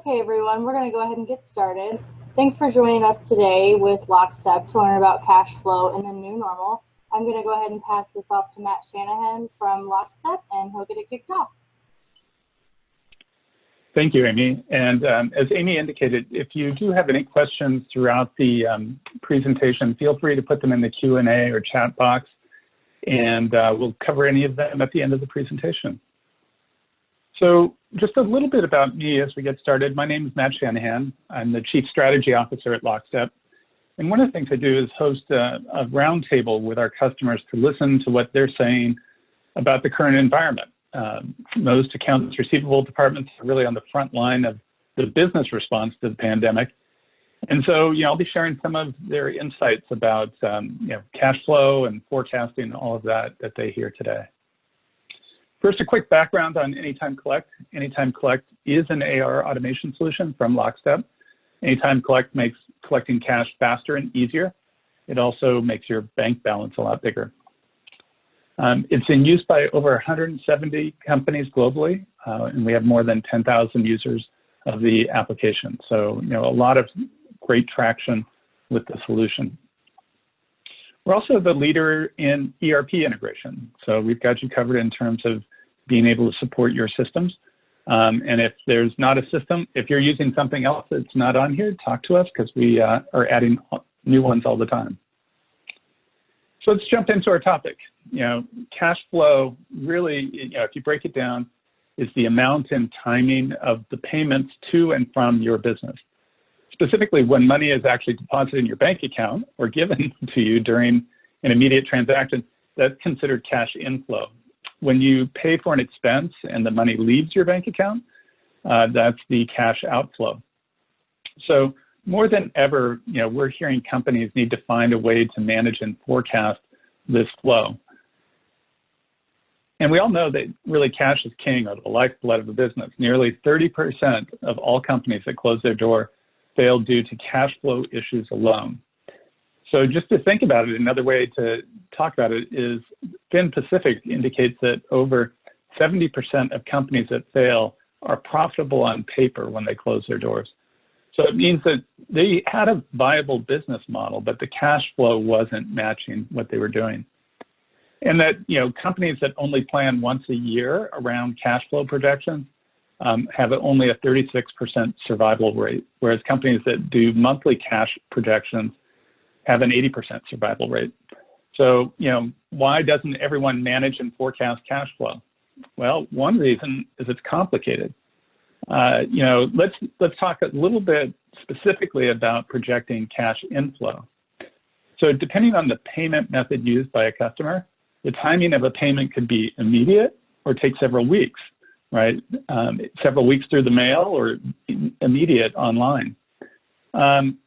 Okay, everyone, we're going to go ahead and get started. Thanks for joining us today with Lockstep to learn about cash flow in the new normal. I'm going to go ahead and pass this off to Matt Shanahan from Lockstep, and he'll get it kicked off. Thank you, Amy. And as Amy indicated, if you do have any questions throughout the presentation, feel free to put them in the Q&A or chat box, and we'll cover any of them at the end of the presentation. So just a little bit about me as we get started. My name is Matt Shanahan. I'm the Chief Strategy Officer at Lockstep. And one of the things I do is host a roundtable with our customers to listen to what they're saying about the current environment. Most accounts receivable departments are really on the front line of the business response to the pandemic. And so, I'll be sharing some of their insights about, cash flow and forecasting, all of that they hear today. First, a quick background on Anytime Collect. Anytime Collect is an AR automation solution from Lockstep. Anytime Collect makes collecting cash faster and easier. It also makes your bank balance a lot bigger. It's in use by over 170 companies globally, and we have more than 10,000 users of the application. So, a lot of great traction with the solution. We're also the leader in ERP integration. So we've got you covered in terms of being able to support your systems. And if there's not a system, if you're using something else that's not on here, talk to us because we are adding new ones all the time. So let's jump into our topic. Cash flow really, if you break it down, is the amount and timing of the payments to and from your business. Specifically, when money is actually deposited in your bank account or given to you during an immediate transaction, that's considered cash inflow. When you pay for an expense and the money leaves your bank account, that's the cash outflow. So more than ever, we're hearing companies need to find a way to manage and forecast this flow. And we all know that really cash is king, or the lifeblood of a business. Nearly 30% of all companies that close their door fail due to cash flow issues alone. So just to think about it, another way to talk about it is Fin Pacific indicates that over 70% of companies that fail are profitable on paper when they close their doors. So it means that they had a viable business model, but the cash flow wasn't matching what they were doing. And that, companies that only plan once a year around cash flow projections have only a 36% survival rate, whereas companies that do monthly cash projections have an 80% survival rate. So, why doesn't everyone manage and forecast cash flow? Well, one reason is it's complicated. Let's talk a little bit specifically about projecting cash inflow. So depending on the payment method used by a customer, the timing of a payment could be immediate or take several weeks, right? Several weeks through the mail or immediate online.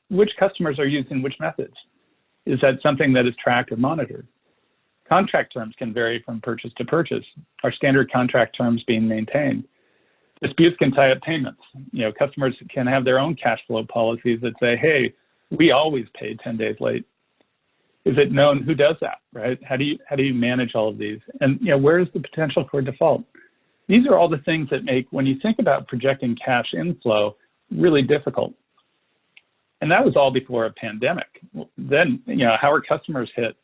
Which customers are using which methods? Is that something that is tracked or monitored? Contract terms can vary from purchase to purchase. Are standard contract terms being maintained? Disputes can tie up payments. Customers can have their own cash flow policies that say, hey, we always pay 10 days late. Is it known who does that, right? How do you manage all of these? And where is the potential for default? These are all the things that make, when you think about projecting cash inflow, really difficult. And that was all before a pandemic. Then, how are customers hit?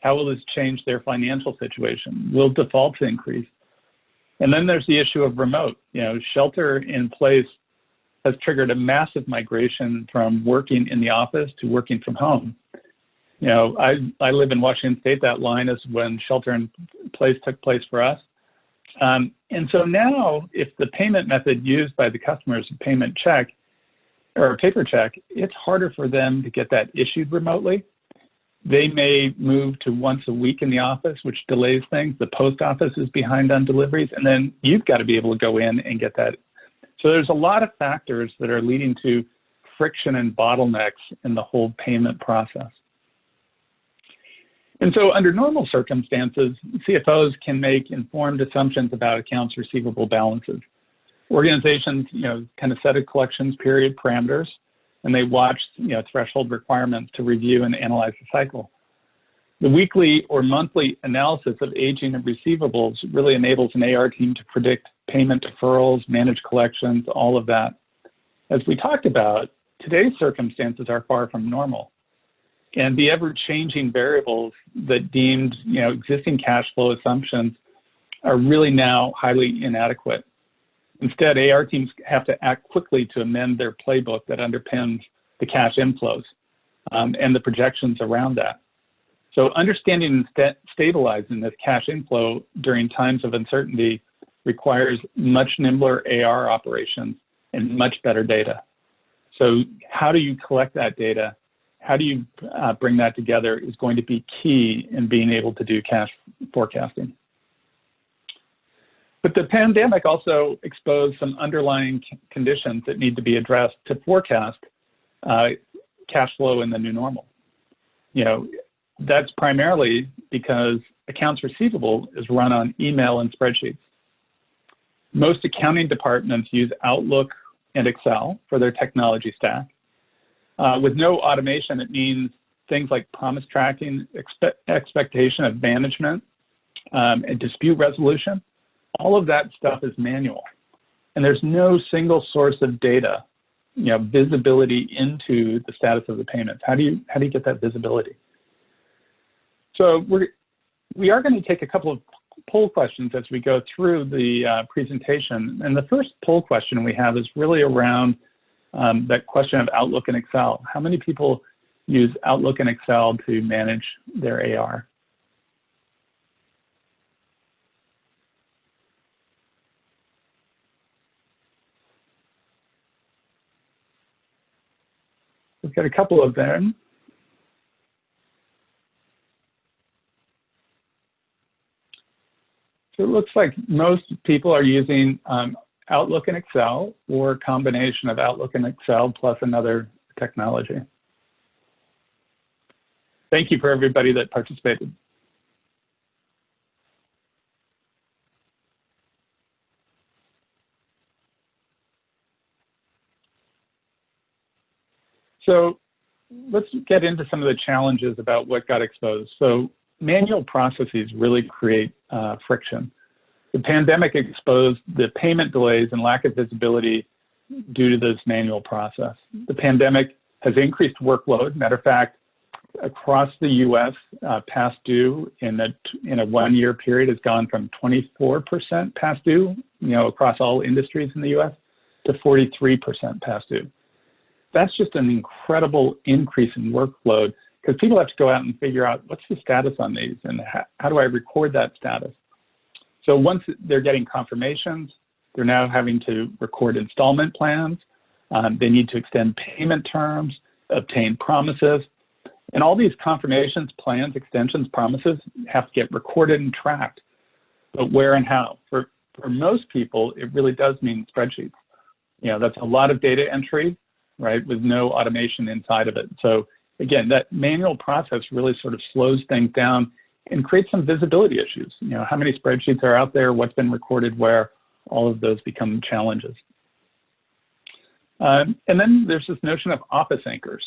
How will this change their financial situation? Will defaults increase? And then there's the issue of remote. Shelter in place has triggered a massive migration from working in the office to working from home. I live in Washington State. That line is when shelter in place took place for us. And so now, if the payment method used by the customer is a payment check or a paper check, it's harder for them to get that issued remotely. They may move to once a week in the office, which delays things. The post office is behind on deliveries, and then you've got to be able to go in and get that. So there's a lot of factors that are leading to friction and bottlenecks in the whole payment process. And so under normal circumstances, CFOs can make informed assumptions about accounts receivable balances. Organizations, kind of set a collections period parameters, and they watch, threshold requirements to review and analyze the cycle. The weekly or monthly analysis of aging of receivables really enables an AR team to predict payment deferrals, manage collections, all of that. As we talked about, today's circumstances are far from normal. And the ever-changing variables that deemed existing cash flow assumptions are really now highly inadequate. Instead, AR teams have to act quickly to amend their playbook that underpins the cash inflows and the projections around that. So understanding and stabilizing this cash inflow during times of uncertainty requires much nimbler AR operations and much better data. So how do you collect that data? How do you bring that together is going to be key in being able to do cash forecasting. But the pandemic also exposed some underlying conditions that need to be addressed to forecast cash flow in the new normal. That's primarily because accounts receivable is run on email and spreadsheets. Most accounting departments use Outlook and Excel for their technology stack. With no automation, it means things like promise tracking, expectation of management, and dispute resolution. All of that stuff is manual. And there's no single source of data, visibility into the status of the payments. How do you get that visibility? So we are going to take a couple of poll questions as we go through the presentation. And the first poll question we have is really around that question of Outlook and Excel. How many people use Outlook and Excel to manage their AR? We've got a couple of them. So it looks like most people are using Outlook and Excel, or a combination of Outlook and Excel plus another technology. Thank you for everybody that participated. So let's get into some of the challenges about what got exposed. So manual processes really create friction. The pandemic exposed the payment delays and lack of visibility due to this manual process. The pandemic has increased workload. Matter of fact, across the U.S., past due in a one-year period has gone from 24% past due, across all industries in the U.S., to 43% past due. That's just an incredible increase in workload, because people have to go out and figure out what's the status on these and how do I record that status. So once they're getting confirmations, they're now having to record installment plans. They need to extend payment terms, obtain promises, and all these confirmations, plans, extensions, promises have to get recorded and tracked. But where and how? For most people, it really does mean spreadsheets. That's a lot of data entry, right, with no automation inside of it. So again, that manual process really sort of slows things down and creates some visibility issues. How many spreadsheets are out there, what's been recorded where, all of those become challenges. And then there's this notion of office anchors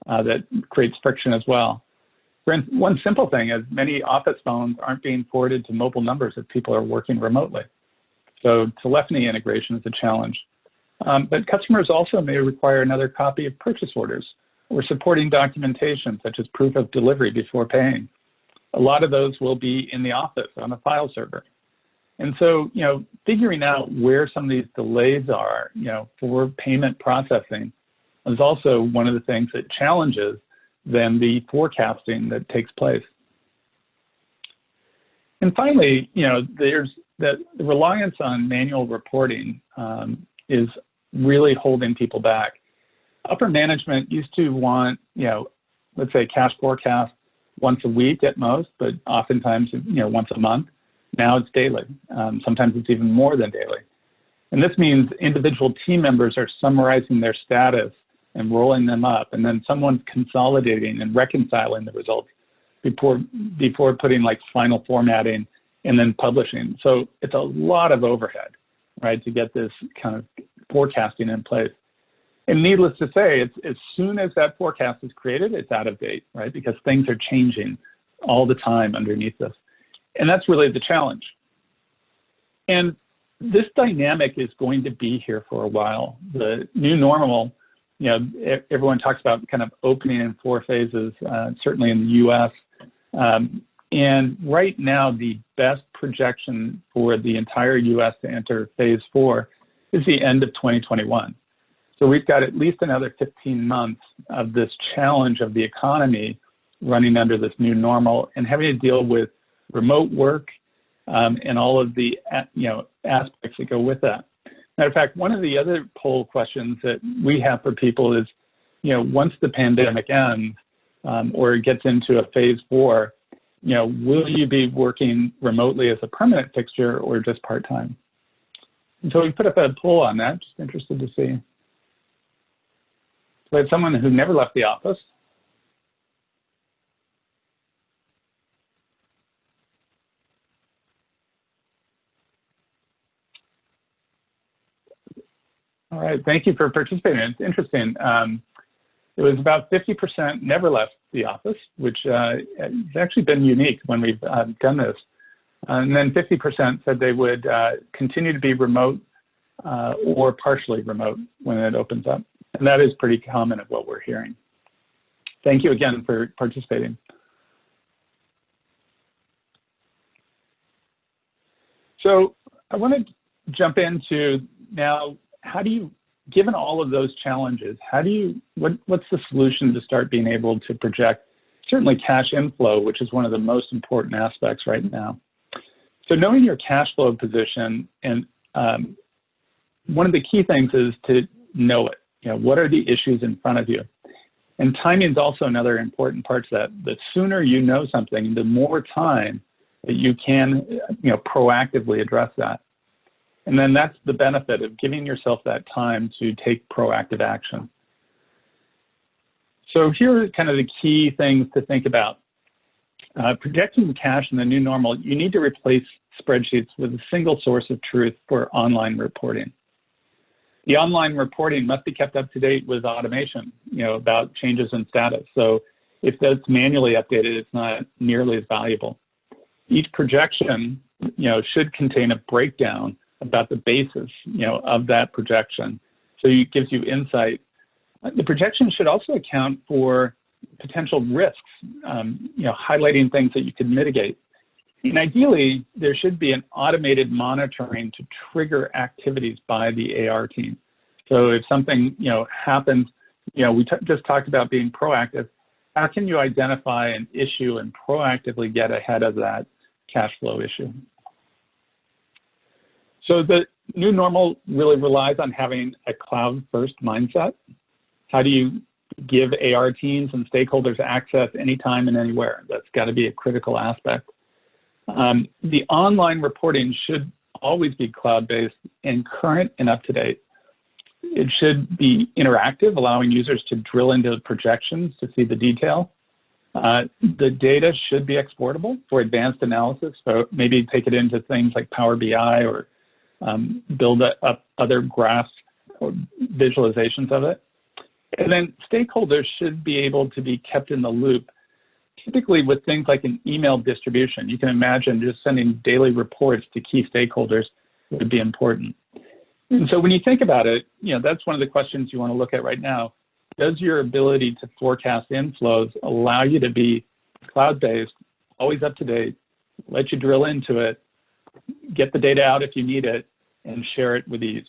that creates friction as well. One simple thing is many office phones aren't being forwarded to mobile numbers if people are working remotely. So telephony integration is a challenge. But customers also may require another copy of purchase orders or supporting documentation such as proof of delivery before paying. A lot of those will be in the office on a file server. And so, figuring out where some of these delays are, for payment processing is also one of the things that challenges then the forecasting that takes place. And finally, there's the reliance on manual reporting is really holding people back. Upper management used to want, let's say cash forecast once a week at most, but oftentimes, once a month. Now it's daily. Sometimes it's even more than daily. And this means individual team members are summarizing their status and rolling them up, and then someone's consolidating and reconciling the results before putting like final formatting and then publishing. So it's a lot of overhead, right, to get this kind of forecasting in place. And needless to say, as soon as that forecast is created, it's out of date, right? Because things are changing all the time underneath this. And that's really the challenge. And this dynamic is going to be here for a while. The new normal, everyone talks about kind of opening in 4 phases, certainly in the US. And right now, the best projection for the entire US to enter phase 4 is the end of 2021. So we've got at least another 15 months of this challenge of the economy running under this new normal and having to deal with remote work and all of the aspects that go with that. Matter of fact, one of the other poll questions that we have for people is, once the pandemic ends or it gets into a phase 4, will you be working remotely as a permanent fixture or just part-time? And so we put up a poll on that, just interested to see. We had someone who never left the office. All right, thank you for participating. It's interesting. It was about 50% never left the office, which has actually been unique when we've done this. And then 50% said they would continue to be remote or partially remote when it opens up. And that is pretty common of what we're hearing. Thank you again for participating. So I want to jump into now, how do you, given all of those challenges, what's the solution to start being able to project certainly cash inflow, which is one of the most important aspects right now. So knowing your cash flow position, and one of the key things is to know it. What are the issues in front of you? And timing is also another important part to that. The sooner you know something, the more time that you can proactively address that. And then that's the benefit of giving yourself that time to take proactive action. So here are kind of the key things to think about. Projecting cash in the new normal, you need to replace spreadsheets with a single source of truth for online reporting. The online reporting must be kept up to date with automation, about changes in status. So if that's manually updated, it's not nearly as valuable. Each projection, should contain a breakdown about the basis, of that projection. So it gives you insight. The projection should also account for potential risks, highlighting things that you could mitigate. And ideally, there should be an automated monitoring to trigger activities by the AR team. So if something, happens, we just talked about being proactive. How can you identify an issue and proactively get ahead of that cash flow issue? So the new normal really relies on having a cloud-first mindset. How do you give AR teams and stakeholders access anytime and anywhere? That's got to be a critical aspect. The online reporting should always be cloud-based and current and up-to-date. It should be interactive, allowing users to drill into the projections to see the detail. The data should be exportable for advanced analysis, so maybe take it into things like Power BI or build up other graphs or visualizations of it. And then stakeholders should be able to be kept in the loop, typically with things like an email distribution. You can imagine just sending daily reports to key stakeholders would be important. And so when you think about it, that's one of the questions you want to look at right now. Does your ability to forecast inflows allow you to be cloud-based, always up to date, let you drill into it, get the data out if you need it, and share it with ease?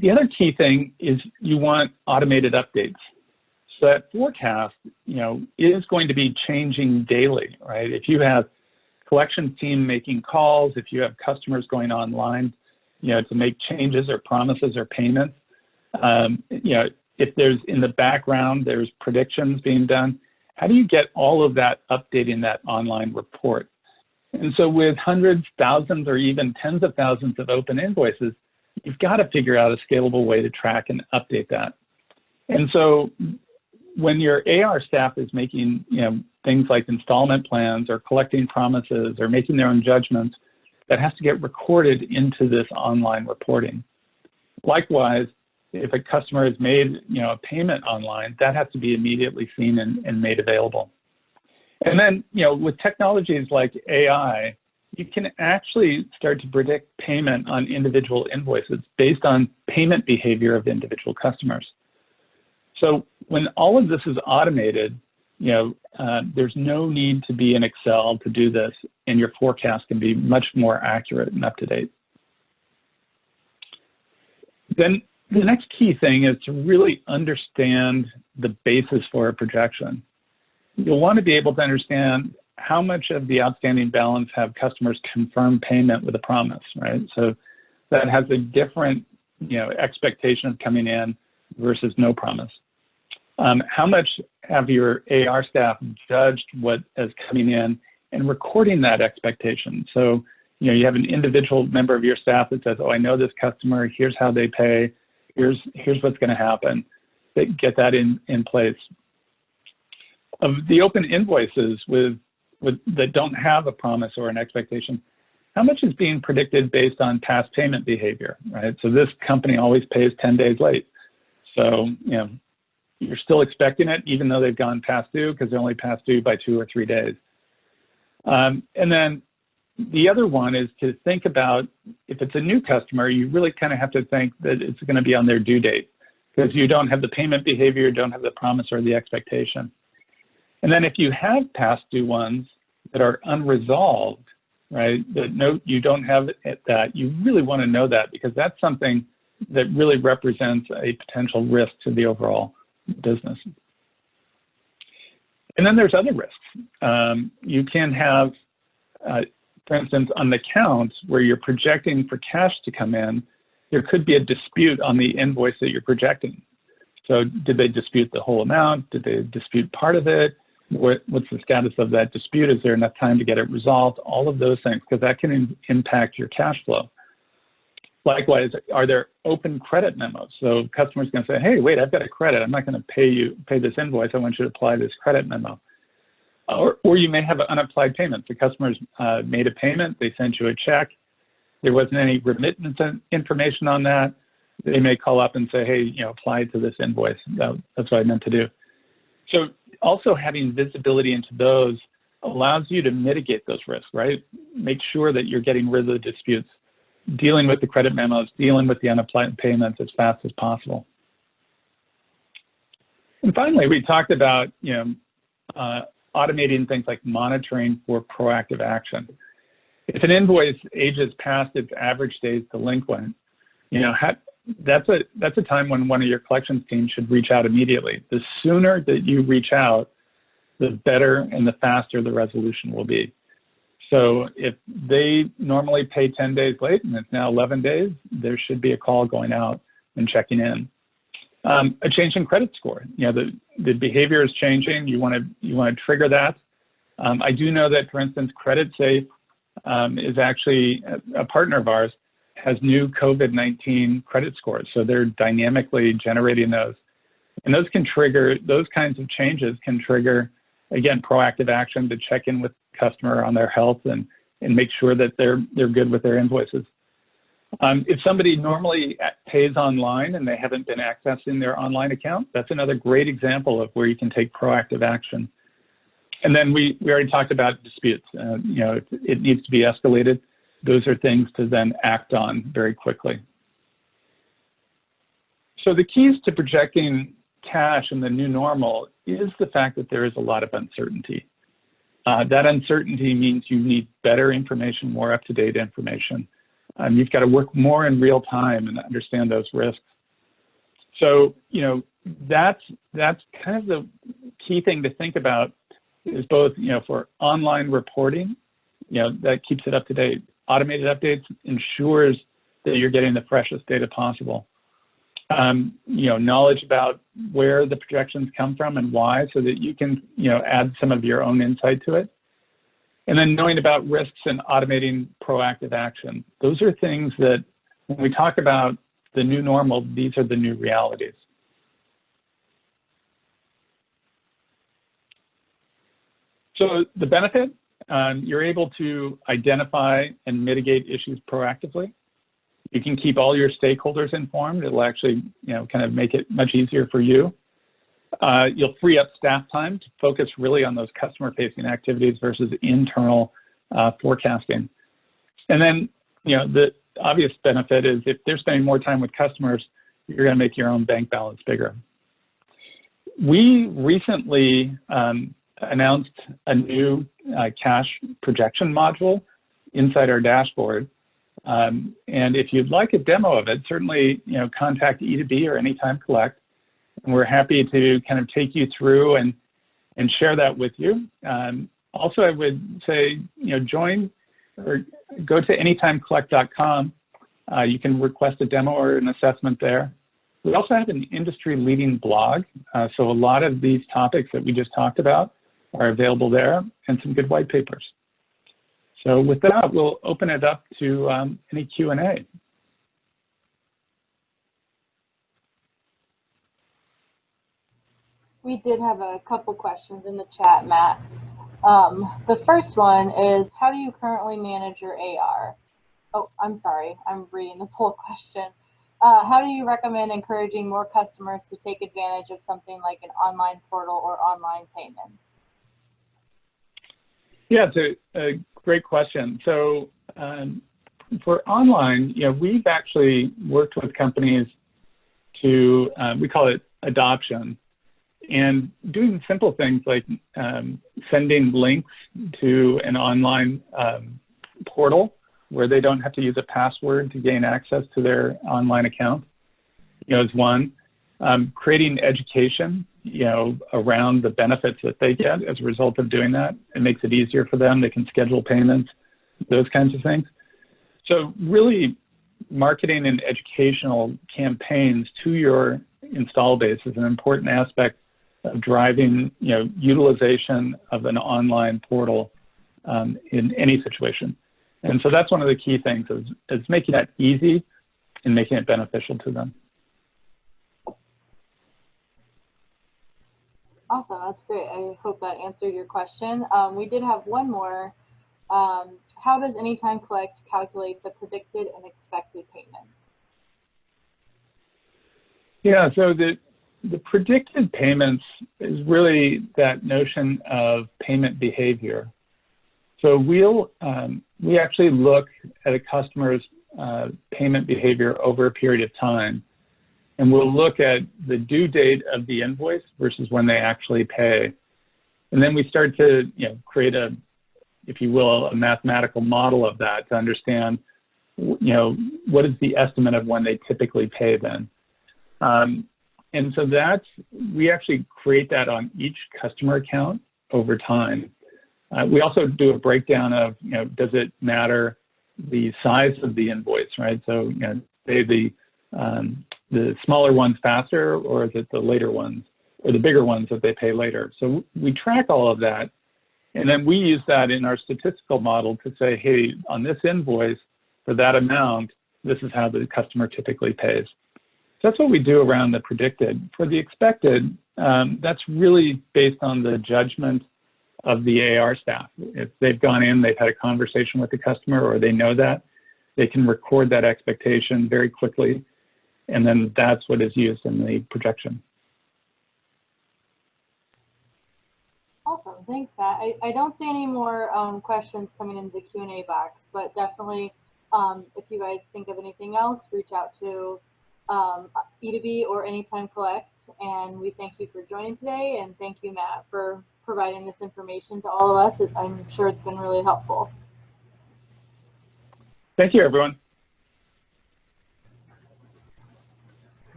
The other key thing is you want automated updates. So that forecast, is going to be changing daily, right? If you have collections team making calls, if you have customers going online, to make changes or promises or payments, if there's in the background, there's predictions being done, how do you get all of that updating that online report? And so with hundreds, thousands, or even tens of thousands of open invoices, you've got to figure out a scalable way to track and update that. And so when your AR staff is making, things like installment plans or collecting promises or making their own judgments, that has to get recorded into this online reporting. Likewise, if a customer has made, a payment online, that has to be immediately seen and made available. And then, with technologies like AI, you can actually start to predict payment on individual invoices based on payment behavior of individual customers. So when all of this is automated, there's no need to be in Excel to do this, and your forecast can be much more accurate and up to date. Then the next key thing is to really understand the basis for a projection. You'll want to be able to understand how much of the outstanding balance have customers confirm payment with a promise, right? So that has a different, expectation of coming in versus no promise. How much have your AR staff judged what is coming in and recording that expectation? So, you have an individual member of your staff that says, oh, I know this customer, here's how they pay, here's what's going to happen. They get that in place. Of the open invoices that don't have a promise or an expectation, how much is being predicted based on past payment behavior, right? So this company always pays 10 days late. So, you're still expecting it even though they've gone past due because they're only past due by 2 or 3 days. And then the other one is to think about, if it's a new customer, you really kind of have to think that it's going to be on their due date because you don't have the payment behavior, don't have the promise or the expectation. And then if you have past due ones that are unresolved, right, that you don't have that, you really want to know that because that's something that really represents a potential risk to the overall business. And then there's other risks. You can have, for instance, on the accounts where you're projecting for cash to come in, there could be a dispute on the invoice that you're projecting. So did they dispute the whole amount? Did they dispute part of it? What's the status of that dispute? Is there enough time to get it resolved? All of those things, because that can impact your cash flow. Likewise, are there open credit memos? So customers can say, hey, wait, I've got a credit. I'm not going to pay this invoice. I want you to apply this credit memo. Or you may have an unapplied payment. The customer's made a payment. They sent you a check. There wasn't any remittance information on that. They may call up and say, hey, apply to this invoice. That's what I meant to do. So also having visibility into those allows you to mitigate those risks, right? Make sure that you're getting rid of the disputes, dealing with the credit memos, dealing with the unapplied payments as fast as possible. And finally, we talked about automating things like monitoring for proactive action. If an invoice ages past its average days delinquent, that's a time when one of your collections teams should reach out immediately. The sooner that you reach out, the better and the faster the resolution will be. So if they normally pay 10 days late and it's now 11 days, there should be a call going out and checking in. A change in credit score. The behavior is changing. You want to trigger that. I do know that, for instance, CreditSafe is actually a partner of ours, has new COVID-19 credit scores. So they're dynamically generating those. And those kinds of changes can trigger, again, proactive action to check in with the customer on their health and make sure that they're good with their invoices. If somebody normally pays online and they haven't been accessing their online account, that's another great example of where you can take proactive action. And then we already talked about disputes. It needs to be escalated. Those are things to then act on very quickly. So the keys to projecting cash in the new normal is the fact that there is a lot of uncertainty. That uncertainty means you need better information, more up-to-date information. You've got to work more in real time and understand those risks. So, that's kind of the key thing to think about is both, for online reporting, that keeps it up to date. Automated updates ensures that you're getting the freshest data possible. Knowledge about where the projections come from and why, so that you can, add some of your own insight to it. And then knowing about risks and automating proactive action. Those are things that when we talk about the new normal, these are the new realities. So the benefit, you're able to identify and mitigate issues proactively. You can keep all your stakeholders informed. It'll actually, kind of make it much easier for you. You'll free up staff time to focus really on those customer-facing activities versus internal forecasting. And then, the obvious benefit is if they're spending more time with customers, you're going to make your own bank balance bigger. We recently announced a new cash projection module inside our dashboard. And if you'd like a demo of it, certainly, contact E2B or Anytime Collect. And we're happy to kind of take you through and share that with you. Also, I would say, join or go to anytimecollect.com. You can request a demo or an assessment there. We also have an industry-leading blog. So a lot of these topics that we just talked about are available there, and some good white papers. So with that, we'll open it up to any Q&A. We did have a couple questions in the chat, Matt. The first one is, how do you currently manage your AR? Oh, I'm sorry, I'm reading the poll question. How do you recommend encouraging more customers to take advantage of something like an online portal or online payments? Yeah, it's a great question. So for online, we've actually worked with companies to, we call it adoption, and doing simple things like sending links to an online portal where they don't have to use a password to gain access to their online account, is one. Creating education, around the benefits that they get as a result of doing that. It makes it easier for them. They can schedule payments, those kinds of things. So really marketing and educational campaigns to your install base is an important aspect of driving, utilization of an online portal in any situation. And so that's one of the key things is making that easy and making it beneficial to them. Awesome, that's great. I hope that answered your question. We did have one more. How does Anytime Collect calculate the predicted and expected payments? Yeah, so the predicted payments is really that notion of payment behavior. So we actually look at a customer's payment behavior over a period of time, and we'll look at the due date of the invoice versus when they actually pay. And then we start to create if you will, a mathematical model of that to understand, what is the estimate of when they typically pay then. And so we actually create that on each customer account over time. We also do a breakdown of, does it matter the size of the invoice, right? So, say the smaller ones faster, or is it the later ones, or the bigger ones that they pay later? So we track all of that, and then we use that in our statistical model to say, hey, on this invoice, for that amount, this is how the customer typically pays. So that's what we do around the predicted. For the expected, that's really based on the judgment of the AR staff. If they've gone in, they've had a conversation with the customer, or they know that, they can record that expectation very quickly, and then that's what is used in the projection. Awesome, thanks, Matt. I don't see any more questions coming into the Q&A box, but definitely if you guys think of anything else, reach out to E2B or Anytime Collect. And we thank you for joining today, and thank you, Matt, for providing this information to all of us. I'm sure it's been really helpful. Thank you, everyone.